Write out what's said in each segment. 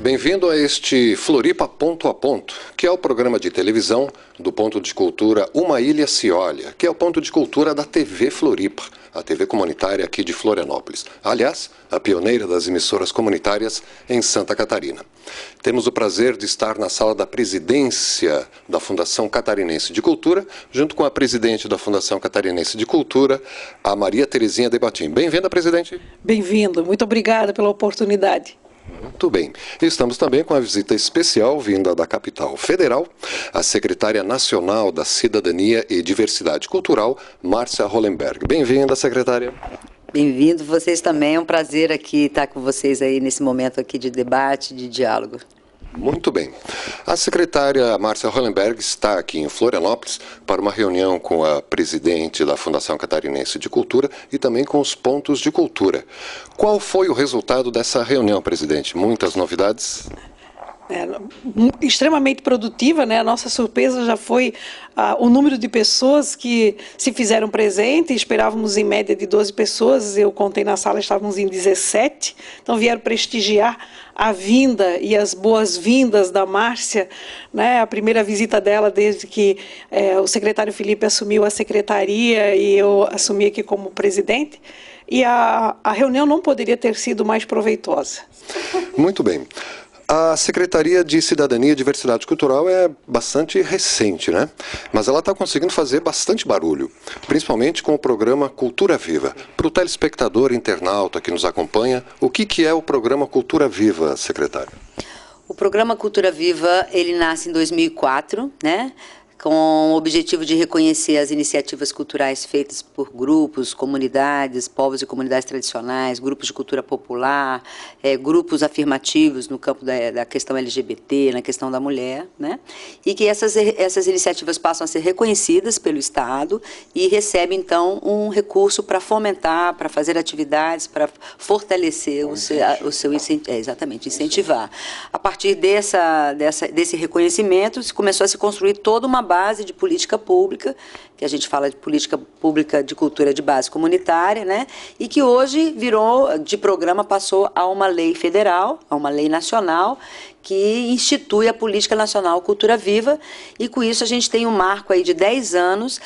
Bem-vindo a este Floripa Ponto a Ponto, que é o programa de televisão do Ponto de Cultura Uma Ilha Se Olha, que é o ponto de cultura da TV Floripa, a TV comunitária aqui de Florianópolis. Aliás, a pioneira das emissoras comunitárias em Santa Catarina. Temos o prazer de estar na sala da presidência da Fundação Catarinense de Cultura, junto com a presidente da Fundação Catarinense de Cultura, a Maria Terezinha Debatim. Bem-vinda, presidente. Bem-vindo, muito obrigada pela oportunidade. Muito bem. Estamos também com a visita especial vinda da capital federal, a secretária nacional da Cidadania e Diversidade Cultural, Márcia Hollenberg. Bem-vinda, secretária. Bem-vindo, vocês também. É um prazer aqui estar com vocês aí nesse momento aqui de debate, de diálogo. Muito bem. A secretária Márcia Hollenberg está aqui em Florianópolis para uma reunião com a presidente da Fundação Catarinense de Cultura e também com os pontos de cultura. Qual foi o resultado dessa reunião, presidente? Muitas novidades? Extremamente produtiva, né? A nossa surpresa já foi o número de pessoas que se fizeram presente. Esperávamos em média de 12 pessoas, eu contei na sala, estávamos em 17, então vieram prestigiar a vinda e as boas-vindas da Márcia, né? A primeira visita dela desde que o secretário Felipe assumiu a secretaria e eu assumi aqui como presidente, e a reunião não poderia ter sido mais proveitosa. Muito bem. A Secretaria de Cidadania e Diversidade Cultural é bastante recente, né? Mas ela está conseguindo fazer bastante barulho, principalmente com o programa Cultura Viva. Para o telespectador internauta que nos acompanha, o que é o programa Cultura Viva, secretária? O programa Cultura Viva, ele nasce em 2004, né? Com o objetivo de reconhecer as iniciativas culturais feitas por grupos, comunidades, povos e comunidades tradicionais, grupos de cultura popular, grupos afirmativos no campo da questão LGBT, na questão da mulher, né? E que essas iniciativas passam a ser reconhecidas pelo Estado e recebem, então, um recurso para fomentar, para fazer atividades, para fortalecer o seu exatamente, incentivar. A partir desse reconhecimento, começou a se construir toda uma base de política pública, que a gente fala de política pública de cultura de base comunitária, né? E que hoje virou, de programa, passou a uma lei federal, a uma lei nacional, que institui a Política Nacional Cultura Viva, e com isso a gente tem um marco aí de 10 anos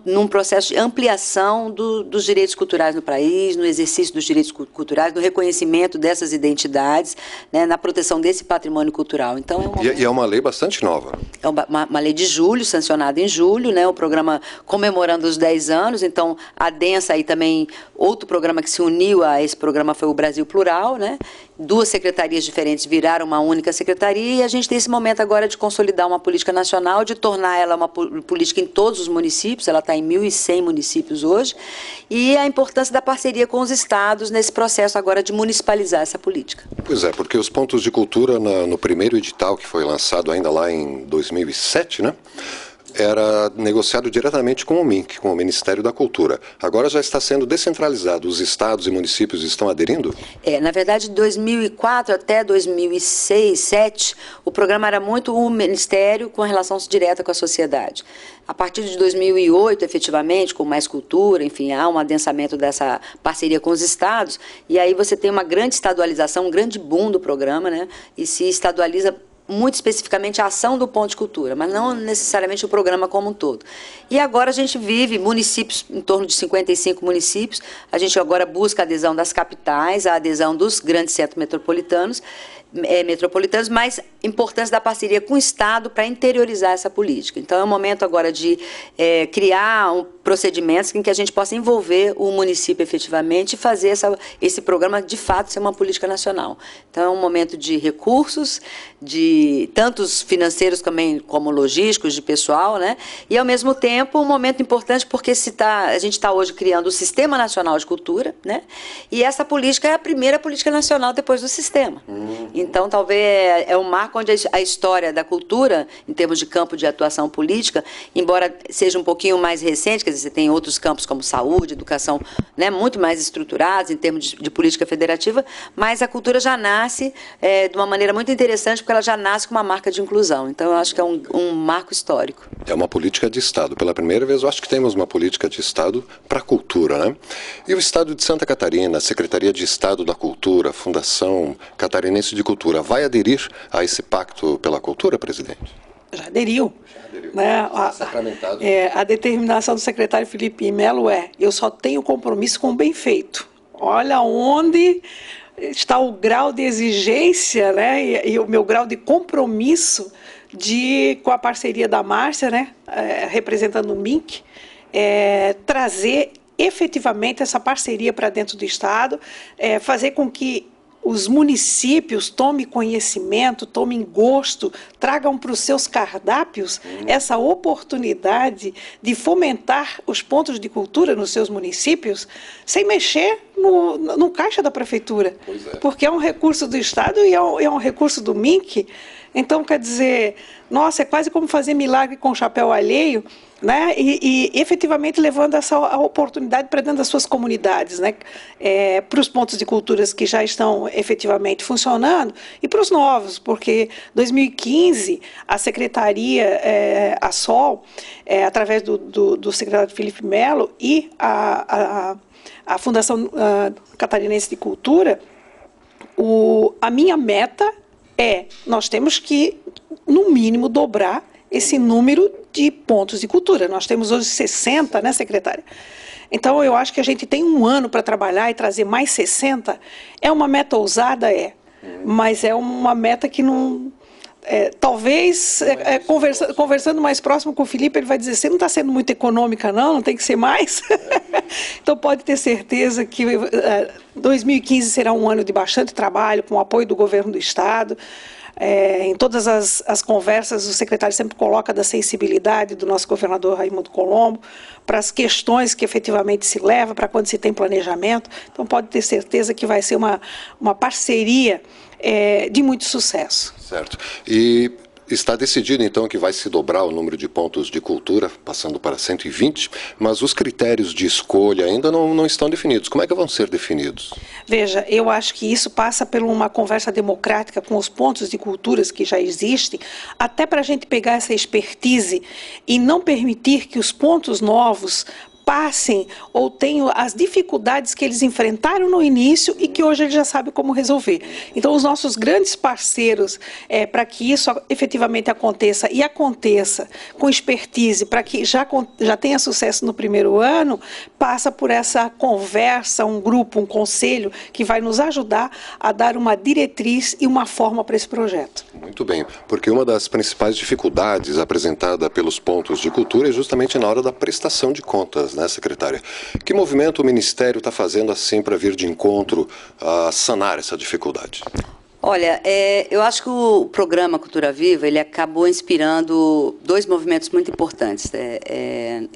num processo de ampliação dos direitos culturais no país, no exercício dos direitos culturais, no reconhecimento dessas identidades, né, na proteção desse patrimônio cultural. Então, é uma lei bastante nova. É uma lei de julho, sancionada em julho, né, o programa comemorando os 10 anos, então adensa aí também outro programa que se uniu a esse programa foi o Brasil Plural, né? 2 secretarias diferentes viraram uma única secretaria, e a gente tem esse momento agora de consolidar uma política nacional, de tornar ela uma política em todos os municípios, ela está em 1.100 municípios hoje, e a importância da parceria com os estados nesse processo agora de municipalizar essa política. Pois é, porque os pontos de cultura no primeiro edital, que foi lançado ainda lá em 2007, né? Era negociado diretamente com o MINC, com o Ministério da Cultura. Agora já está sendo descentralizado. Os estados e municípios estão aderindo? Na verdade, de 2004 até 2006, 2007, o programa era muito o Ministério com relação direta com a sociedade. A partir de 2008, efetivamente, com Mais Cultura, enfim, há um adensamento dessa parceria com os estados, e aí você tem uma grande estadualização, um grande boom do programa, né? E se estadualiza muito especificamente a ação do Ponto de Cultura, mas não necessariamente o programa como um todo. E agora a gente vive municípios, em torno de 55 municípios, a gente agora busca a adesão das capitais, a adesão dos grandes centros metropolitanos, mas importância da parceria com o Estado para interiorizar essa política. Então, é o momento agora de criar procedimentos em que a gente possa envolver o município efetivamente e fazer esse programa, de fato, ser uma política nacional. Então, é um momento de recursos, de tantos financeiros também como logísticos, de pessoal, né? E, ao mesmo tempo, um momento importante porque a gente está hoje criando o Sistema Nacional de Cultura, né? E essa política é a primeira política nacional depois do sistema. Então, talvez é um marco onde a história da cultura, em termos de campo de atuação política, embora seja um pouquinho mais recente, quer quer dizer, você tem outros campos como saúde, educação, né, muito mais estruturados em termos de política federativa, mas a cultura já nasce de uma maneira muito interessante, porque ela já nasce com uma marca de inclusão. Então, eu acho que é um marco histórico. É uma política de Estado. Pela primeira vez, eu acho que temos uma política de Estado para a cultura, né? E o Estado de Santa Catarina, a Secretaria de Estado da Cultura, a Fundação Catarinense de Cultura, vai aderir a esse pacto pela cultura, presidente? Já aderiu. Né? A determinação do secretário Felipe Melo eu só tenho compromisso com o bem feito. Olha onde está o grau de exigência, né? E o meu grau de compromisso com a parceria da Márcia, né? Representando o MINC, trazer efetivamente essa parceria para dentro do Estado, fazer com que os municípios tomem conhecimento, tomem gosto, tragam para os seus cardápios essa oportunidade de fomentar os pontos de cultura nos seus municípios, sem mexer no caixa da prefeitura. Porque é um recurso do Estado e é um recurso do MINC. Então, quer dizer, nossa, é quase como fazer milagre com chapéu alheio, né? E efetivamente levando a oportunidade para dentro das suas comunidades, né? Para os pontos de culturas que já estão efetivamente funcionando e para os novos, porque 2015 a Secretaria, a SOL, através do secretário Felipe Melo e a Fundação Catarinense de Cultura, a minha meta nós temos que, no mínimo, dobrar esse número de pontos de cultura. Nós temos hoje 60, né, secretária? Então, eu acho que a gente tem um ano para trabalhar e trazer mais 60. É uma meta ousada? Mas é uma meta que não... talvez, conversando mais próximo com o Felipe, ele vai dizer, você não está sendo muito econômica, não tem que ser mais. Então, pode ter certeza que 2015 será um ano de bastante trabalho, com o apoio do governo do Estado. Em todas as conversas, o secretário sempre coloca da sensibilidade do nosso governador Raimundo Colombo para as questões que efetivamente se leva, para quando se tem planejamento. Então, pode ter certeza que vai ser uma parceria de muito sucesso. Certo. E está decidido, então, que vai se dobrar o número de pontos de cultura, passando para 120, mas os critérios de escolha ainda não estão definidos. Como é que vão ser definidos? Veja, eu acho que isso passa por uma conversa democrática com os pontos de culturas que já existem, até para a gente pegar essa expertise e não permitir que os pontos novos passem ou tenham as dificuldades que eles enfrentaram no início e que hoje eles já sabem como resolver. Então, os nossos grandes parceiros, para que isso efetivamente aconteça e aconteça com expertise, para que já tenha sucesso no primeiro ano, passa por essa conversa, um grupo, um conselho que vai nos ajudar a dar uma diretriz e uma forma para esse projeto. Muito bem, porque uma das principais dificuldades apresentada pelos pontos de cultura é justamente na hora da prestação de contas, né, secretária? Que movimento o Ministério está fazendo assim para vir de encontro a sanar essa dificuldade? Olha, eu acho que o programa Cultura Viva, ele acabou inspirando dois movimentos muito importantes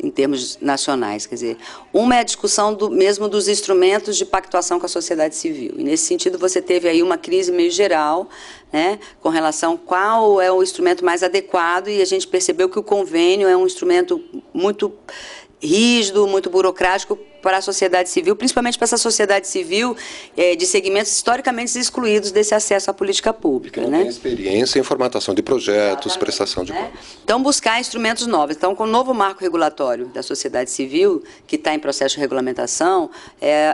em termos nacionais. Quer dizer, uma é a discussão mesmo dos instrumentos de pactuação com a sociedade civil. E, nesse sentido, você teve aí uma crise meio geral, né, com relação a qual é o instrumento mais adequado, e a gente percebeu que o convênio é um instrumento muito rígido, muito burocrático para a sociedade civil, principalmente para essa sociedade civil de segmentos historicamente excluídos desse acesso à política pública. Não tem experiência em formatação de projetos, prestação de contas. Então, buscar instrumentos novos. Então, com o novo marco regulatório da sociedade civil, que está em processo de regulamentação,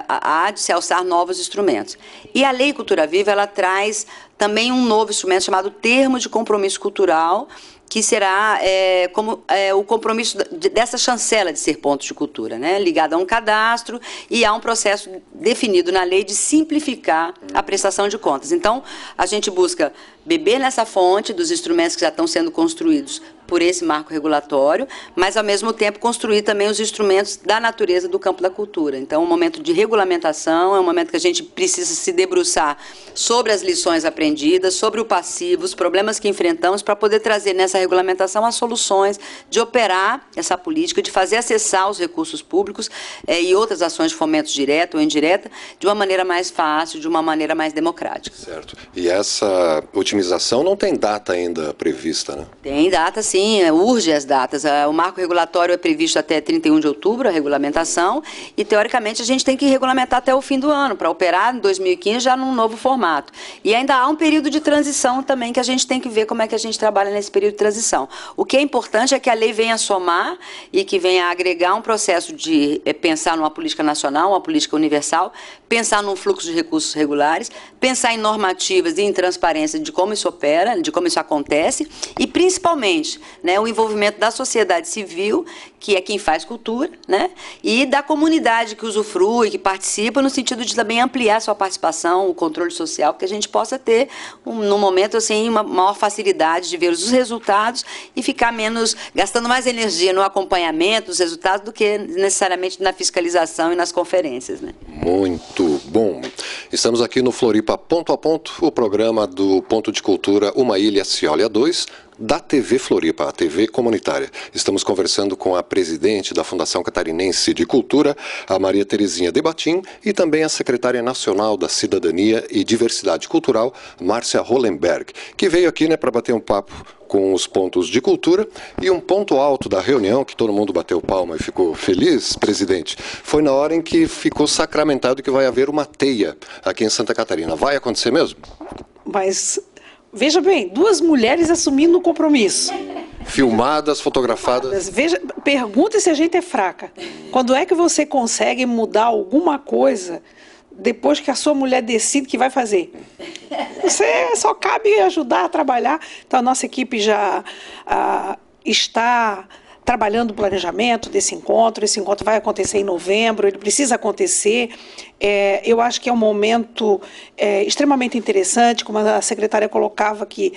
há de se alçar novos instrumentos. E a Lei Cultura Viva, ela traz também um novo instrumento chamado Termo de Compromisso Cultural, que será o compromisso dessa chancela de ser ponto de cultura, né, ligado a um cadastro e a um processo definido na lei de simplificar a prestação de contas. Então, a gente busca beber nessa fonte dos instrumentos que já estão sendo construídos por esse marco regulatório, mas, ao mesmo tempo, construir também os instrumentos da natureza do campo da cultura. Então, é um momento de regulamentação, é um momento que a gente precisa se debruçar sobre as lições aprendidas, sobre o passivo, os problemas que enfrentamos, para poder trazer nessa regulamentação as soluções de operar essa política, de fazer acessar os recursos públicos e outras ações de fomento direto ou indireta de uma maneira mais fácil, de uma maneira mais democrática. Certo. E essa utilização otimização não tem data ainda prevista, né? Tem data, sim, urge as datas. O marco regulatório é previsto até 31 de outubro, a regulamentação, e teoricamente a gente tem que regulamentar até o fim do ano, para operar em 2015 já num novo formato. E ainda há um período de transição também que a gente tem que ver como é que a gente trabalha nesse período de transição. O que é importante é que a lei venha somar e que venha agregar um processo de pensar numa política nacional, uma política universal, pensar num fluxo de recursos regulares, pensar em normativas e em transparência de como isso opera, de como isso acontece, e principalmente, né, o envolvimento da sociedade civil, que é quem faz cultura, né, e da comunidade que usufrui, que participa, no sentido de também ampliar sua participação, o controle social, que a gente possa ter, num momento assim, uma maior facilidade de ver os resultados e ficar menos, gastando mais energia no acompanhamento dos resultados do que necessariamente na fiscalização e nas conferências, né? Muito bom. Estamos aqui no Floripa Ponto a Ponto, o programa do Ponto de Cultura Uma Ilha se Olha 2, da TV Floripa, a TV comunitária. Estamos conversando com a presidente da Fundação Catarinense de Cultura, a Maria Terezinha de Batim, e também a secretária nacional da Cidadania e Diversidade Cultural, Márcia Hollenberg, que veio aqui, né, para bater um papo com os pontos de cultura. E um ponto alto da reunião, que todo mundo bateu palma e ficou feliz, presidente, foi na hora em que ficou sacramentado que vai haver uma teia aqui em Santa Catarina. Vai acontecer mesmo? Mas, veja bem, 2 mulheres assumindo o compromisso. Filmadas, fotografadas. Veja, pergunta se a gente é fraca. Quando é que você consegue mudar alguma coisa depois que a sua mulher decide que vai fazer? Você só cabe ajudar a trabalhar. Então, a nossa equipe já está trabalhando o planejamento desse encontro. Esse encontro vai acontecer em novembro, ele precisa acontecer. Eu acho que é um momento extremamente interessante, como a secretária colocava, que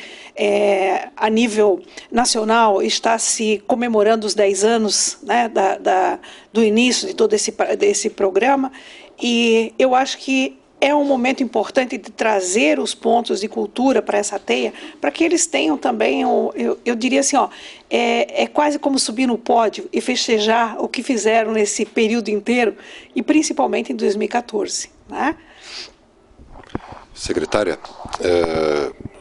a nível nacional está se comemorando os 10 anos, né, do início de todo esse programa, e eu acho que é um momento importante de trazer os pontos de cultura para essa teia, para que eles tenham também, eu diria assim, é quase como subir no pódio e festejar o que fizeram nesse período inteiro, e principalmente em 2014. Né? Secretária,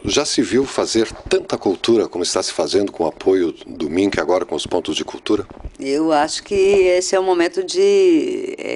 já se viu fazer tanta cultura como está se fazendo com o apoio do MINC agora com os pontos de cultura? Eu acho que esse é um momento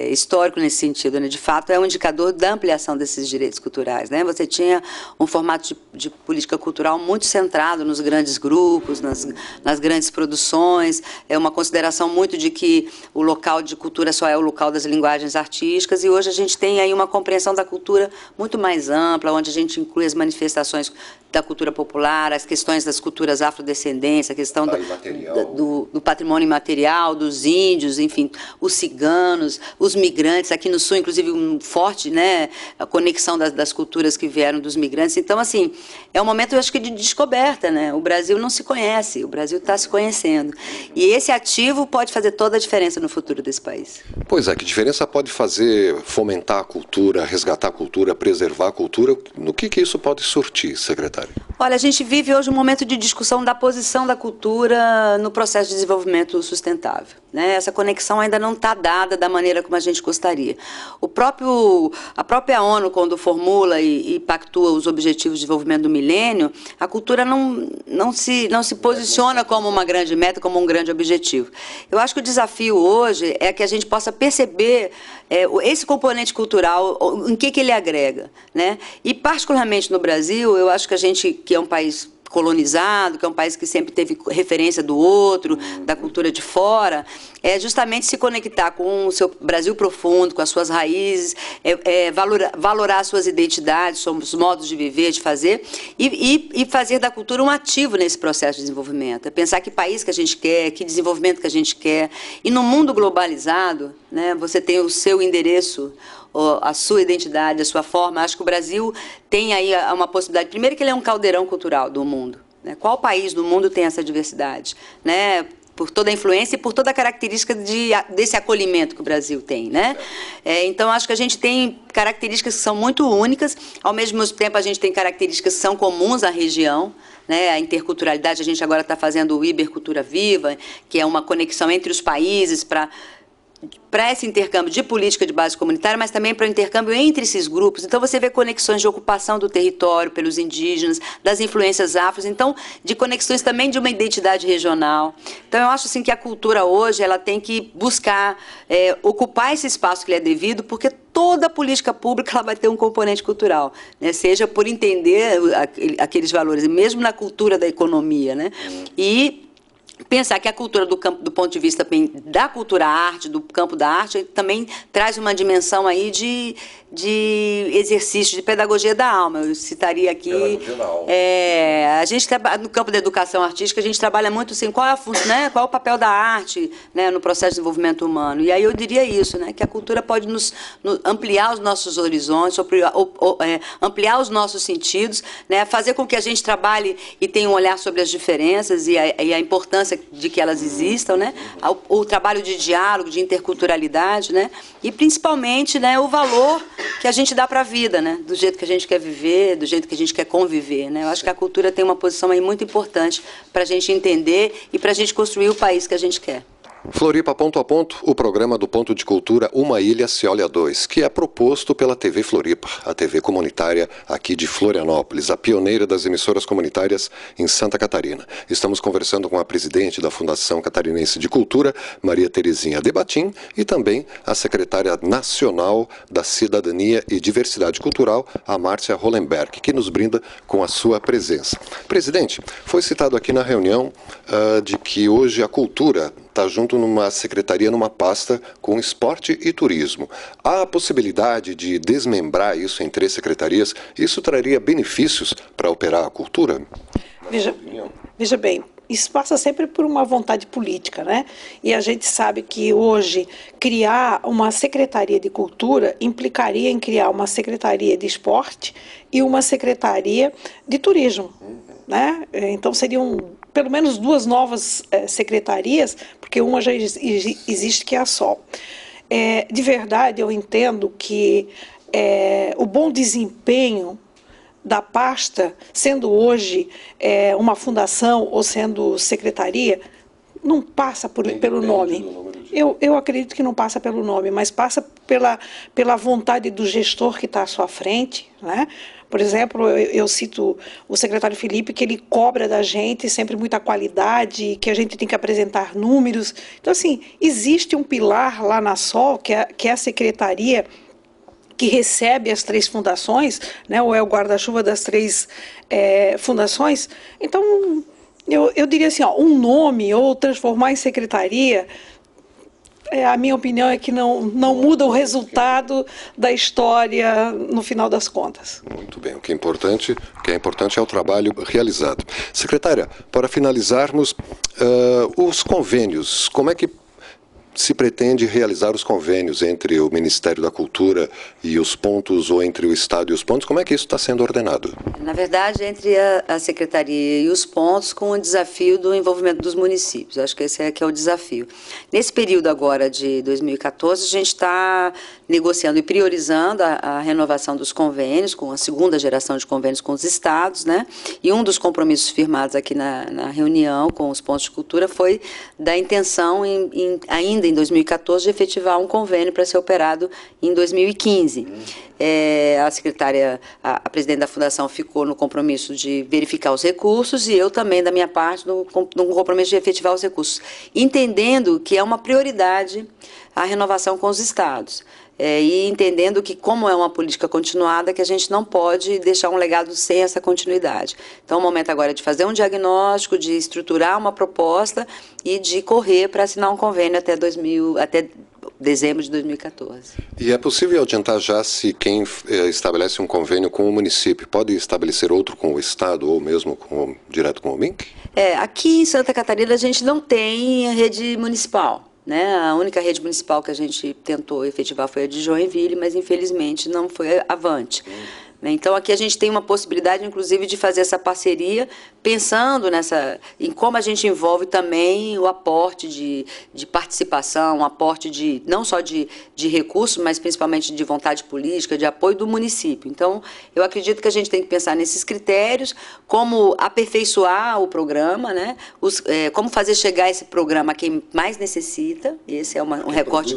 histórico nesse sentido, né? De fato, é um indicador da ampliação desses direitos culturais, né? Você tinha um formato de política cultural muito centrado nos grandes grupos, nas grandes produções, é uma consideração muito de que o local de cultura só é o local das linguagens artísticas, e hoje a gente tem aí uma compreensão da cultura muito mais ampla, onde a gente inclui as manifestações da cultura popular, as questões das culturas afrodescendentes, a questão do patrimônio imaterial, dos índios, enfim, os ciganos, os migrantes, aqui no Sul, inclusive, um forte, né, a conexão das culturas que vieram dos migrantes. Então, assim, é um momento, eu acho que, de descoberta, né? O Brasil não se conhece, o Brasil está se conhecendo. E esse ativo pode fazer toda a diferença no futuro desse país. Pois é, que diferença pode fazer fomentar a cultura, resgatar a cultura, preservar a cultura? No que isso pode surtir, secretário? Olha, a gente vive hoje um momento de discussão da posição da cultura no processo de desenvolvimento sustentável, né? Essa conexão ainda não está dada da maneira como a gente gostaria. A própria ONU, quando formula e pactua os Objetivos de Desenvolvimento do Milênio, a cultura não se posiciona como uma grande meta, como um grande objetivo. Eu acho que o desafio hoje é que a gente possa perceber esse componente cultural, em que ele agrega, né? E, particularmente no Brasil, eu acho que a gente, que é um país colonizado, que é um país que sempre teve referência do outro, da cultura de fora, é justamente se conectar com o seu Brasil profundo, com as suas raízes, valorar as suas identidades, os modos de viver, de fazer, e fazer da cultura um ativo nesse processo de desenvolvimento. É pensar que país que a gente quer, que desenvolvimento que a gente quer. E no mundo globalizado, né, você tem o seu endereço, a sua identidade, a sua forma. Acho que o Brasil tem aí uma possibilidade. Primeiro, que ele é um caldeirão cultural do mundo, né? Qual país do mundo tem essa diversidade, né? Por toda a influência e por toda a característica desse acolhimento que o Brasil tem, né? Então, acho que a gente tem características que são muito únicas, ao mesmo tempo a gente tem características que são comuns à região, né? A interculturalidade, a gente agora está fazendo o Ibercultura Viva, que é uma conexão entre os países para para esse intercâmbio de política de base comunitária, mas também para o intercâmbio entre esses grupos. Então, você vê conexões de ocupação do território pelos indígenas, das influências afros, então, de conexões também de uma identidade regional. Então, eu acho assim, que a cultura hoje ela tem que buscar ocupar esse espaço que lhe é devido, porque toda política pública ela vai ter um componente cultural, né? Seja por entender aqueles valores, mesmo na cultura da economia, né? E pensar que a cultura do ponto de vista também da cultura arte, do campo da arte, também traz uma dimensão aí de exercício de pedagogia da alma. Eu citaria aqui, a gente no campo da educação artística, a gente trabalha muito assim, qual é o papel da arte, né, no processo de desenvolvimento humano. E aí eu diria isso, né, que a cultura pode nos ampliar os nossos horizontes, ampliar os nossos sentidos, né, fazer com que a gente trabalhe e tenha um olhar sobre as diferenças e a importância de que elas existam, né, o trabalho de diálogo, de interculturalidade, né, e principalmente, né, o valor que a gente dá para a vida, né, do jeito que a gente quer viver, do jeito que a gente quer conviver, né. Eu acho que a cultura tem uma posição aí muito importante para a gente entender e para a gente construir o país que a gente quer. Floripa Ponto a Ponto, o programa do Ponto de Cultura Uma Ilha Se Olha 2, que é proposto pela TV Floripa, a TV comunitária aqui de Florianópolis, a pioneira das emissoras comunitárias em Santa Catarina. Estamos conversando com a presidente da Fundação Catarinense de Cultura, Maria Terezinha Debatim, e também a secretária nacional da Cidadania e Diversidade Cultural, a Márcia Hollenberg, que nos brinda com a sua presença. Presidente, foi citado aqui na reunião de que hoje a cultura está junto numa secretaria, numa pasta com esporte e turismo. Há a possibilidade de desmembrar isso em 3 secretarias? Isso traria benefícios para operar a cultura? Veja bem, isso passa sempre por uma vontade política, né? E a gente sabe que hoje criar uma secretaria de cultura implicaria em criar uma secretaria de esporte e uma secretaria de turismo, né? Então seriam pelo menos 2 novas secretarias, porque uma já existe, que é a SOL. De verdade, eu entendo que o bom desempenho da pasta, sendo hoje uma fundação ou sendo secretaria, não passa pelo nome. Eu acredito que não passa pelo nome, mas passa pela vontade do gestor que está à sua frente, né? Por exemplo, eu cito o secretário Felipe, que ele cobra da gente sempre muita qualidade, que a gente tem que apresentar números. Então, assim, existe um pilar lá na SOL, que é a secretaria que recebe as 3 fundações, né, ou é o guarda-chuva das 3 fundações. Então, eu diria assim, um nome ou transformar em secretaria, a minha opinião é que não muda o resultado da história no final das contas. Muito bem, o que é importante é o trabalho realizado. Secretária, para finalizarmos, os convênios, como é que se pretende realizar os convênios entre o Ministério da Cultura e os pontos, ou entre o Estado e os pontos? Como é que isso está sendo ordenado? Na verdade, entre a Secretaria e os pontos, com o desafio do envolvimento dos municípios. Acho que esse é o desafio. Nesse período agora de 2014, a gente está negociando e priorizando a renovação dos convênios, com a 2ª geração de convênios com os estados, né? E um dos compromissos firmados aqui na reunião com os pontos de cultura foi da intenção, ainda em 2014, de efetivar um convênio para ser operado em 2015. A secretária, a presidente da Fundação, ficou no compromisso de verificar os recursos e eu também, da minha parte, no compromisso de efetivar os recursos, entendendo que é uma prioridade a renovação com os estados. E entendendo que, como é uma política continuada, que a gente não pode deixar um legado sem essa continuidade. Então, o momento agora é de fazer um diagnóstico, de estruturar uma proposta e de correr para assinar um convênio até dezembro de 2014. E é possível adiantar já se quem estabelece um convênio com o município pode estabelecer outro com o Estado ou mesmo direto com o MINC? Aqui em Santa Catarina a gente não tem rede municipal. Né? A única rede municipal que a gente tentou efetivar foi a de Joinville, mas infelizmente não foi avante. né? Então, aqui a gente tem uma possibilidade, inclusive, de fazer essa parceria, pensando em como a gente envolve também o aporte de participação, o aporte não só de recursos, mas principalmente de vontade política, de apoio do município. Então, eu acredito que a gente tem que pensar nesses critérios, como aperfeiçoar o programa, né? Como fazer chegar esse programa a quem mais necessita, esse é um recorte,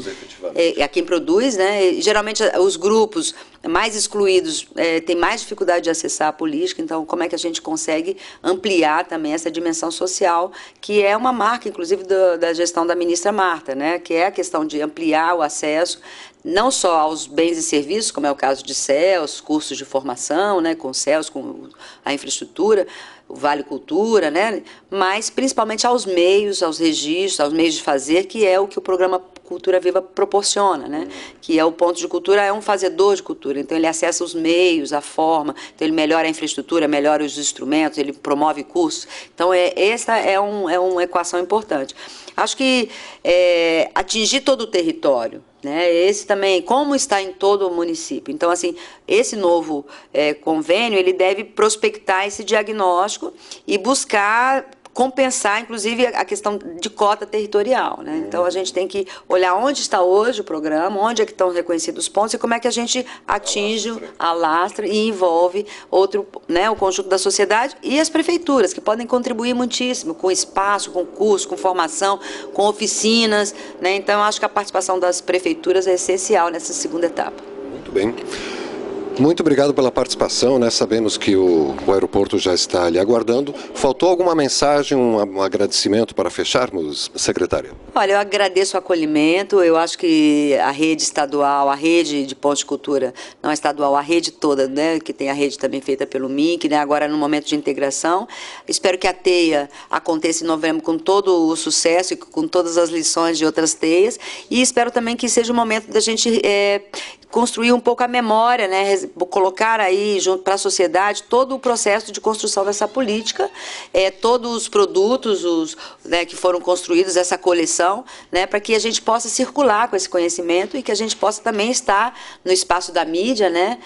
a quem produz, né? Geralmente os grupos mais excluídos têm mais dificuldade de acessar a política, então como é que a gente consegue ampliar também essa dimensão social, que é uma marca, inclusive, da gestão da ministra Marta, né? Que é a questão de ampliar o acesso, não só aos bens e serviços, como é o caso de CELS, cursos de formação, né, com CELS, com a infraestrutura, o Vale Cultura, né, mas principalmente aos meios, aos registros, aos meios de fazer, que é o que o programa Cultura Viva proporciona, né, que é o ponto de cultura, é um fazedor de cultura, então ele acessa os meios, a forma, então ele melhora a infraestrutura, melhora os instrumentos, ele promove cursos, então essa é uma equação importante. Acho que atingir todo o território, né? Esse também, como está em todo o município. Então, assim, esse novo convênio, ele deve prospectar esse diagnóstico e buscar compensar, inclusive, a questão de cota territorial, né? Então, a gente tem que olhar onde está hoje o programa, onde é que estão reconhecidos os pontos e como é que a gente atinge, alastra e envolve né, o conjunto da sociedade e as prefeituras, que podem contribuir muitíssimo com espaço, com curso, com formação, com oficinas, né? Então, acho que a participação das prefeituras é essencial nessa segunda etapa. Muito bem. Muito obrigado pela participação, né? Sabemos que o aeroporto já está ali aguardando. Faltou alguma mensagem, um agradecimento para fecharmos, secretária? Olha, eu agradeço o acolhimento, eu acho que a rede estadual, a rede de pontos de cultura, não é estadual, a rede toda, né, que tem a rede também feita pelo MINC, né, agora no momento de integração. Espero que a TEIA aconteça em novembro com todo o sucesso e com todas as lições de outras TEIAs, e espero também que seja o momento da gente construir um pouco a memória, né, colocar aí junto para a sociedade todo o processo de construção dessa política, todos os produtos né, que foram construídos, essa coleção, né, para que a gente possa circular com esse conhecimento e que a gente possa também estar no espaço da mídia, né,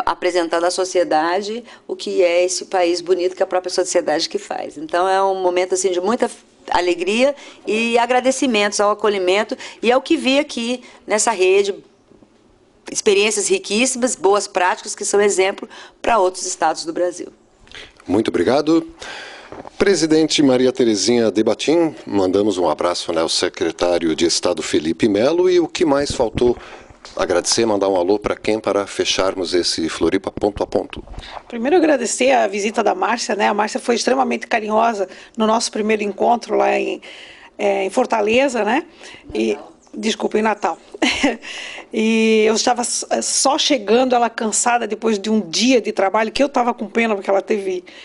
apresentando à sociedade o que é esse país bonito que a própria sociedade que faz. Então é um momento assim de muita alegria e agradecimentos ao acolhimento e ao que vi aqui nessa rede, experiências riquíssimas, boas práticas que são exemplo para outros estados do Brasil. Muito obrigado. Presidente Maria Terezinha Debatim, mandamos um abraço, né, ao secretário de Estado Felipe Melo, e o que mais faltou? Agradecer, mandar um alô para quem para fecharmos esse Floripa ponto a ponto? Primeiro agradecer a visita da Márcia, né? A Márcia foi extremamente carinhosa no nosso primeiro encontro lá em Fortaleza, né? Desculpa, em Natal. E eu estava só chegando, ela cansada depois de um dia de trabalho, que eu estava com pena, porque ela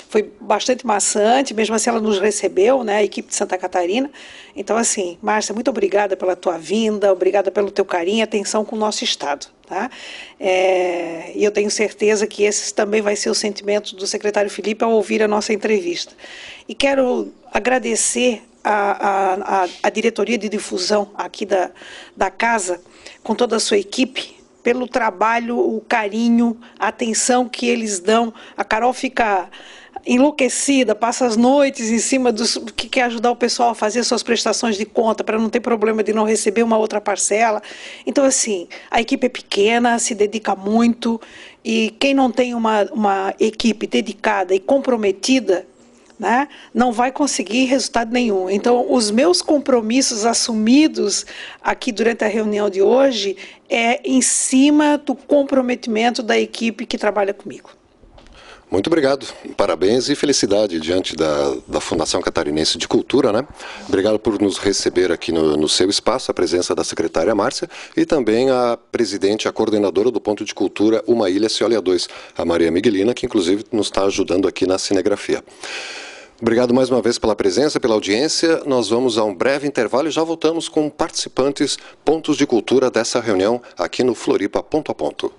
foi bastante maçante, mesmo assim ela nos recebeu, né, a equipe de Santa Catarina. Então, assim, Márcia, muito obrigada pela tua vinda, obrigada pelo teu carinho e atenção com o nosso Estado. Tá? E eu tenho certeza que esse também vai ser o sentimento do secretário Felipe ao ouvir a nossa entrevista. E quero agradecer a diretoria de difusão aqui da casa, com toda a sua equipe, pelo trabalho, o carinho, a atenção que eles dão. A Carol fica enlouquecida, passa as noites em cima do que quer ajudar o pessoal a fazer suas prestações de conta, para não ter problema de não receber uma outra parcela. Então, assim, a equipe é pequena, se dedica muito, e quem não tem uma equipe dedicada e comprometida, né, não vai conseguir resultado nenhum. Então, os meus compromissos assumidos aqui durante a reunião de hoje é em cima do comprometimento da equipe que trabalha comigo. Muito obrigado, parabéns e felicidade diante da Fundação Catarinense de Cultura, né? Obrigado por nos receber aqui no seu espaço, a presença da secretária Márcia e também a presidente, a coordenadora do Ponto de Cultura Uma Ilha Se Olha 2, a Maria Miguelina, que inclusive nos está ajudando aqui na cinegrafia. Obrigado mais uma vez pela presença, pela audiência. Nós vamos a um breve intervalo e já voltamos com participantes, pontos de cultura dessa reunião aqui no Floripa ponto a ponto.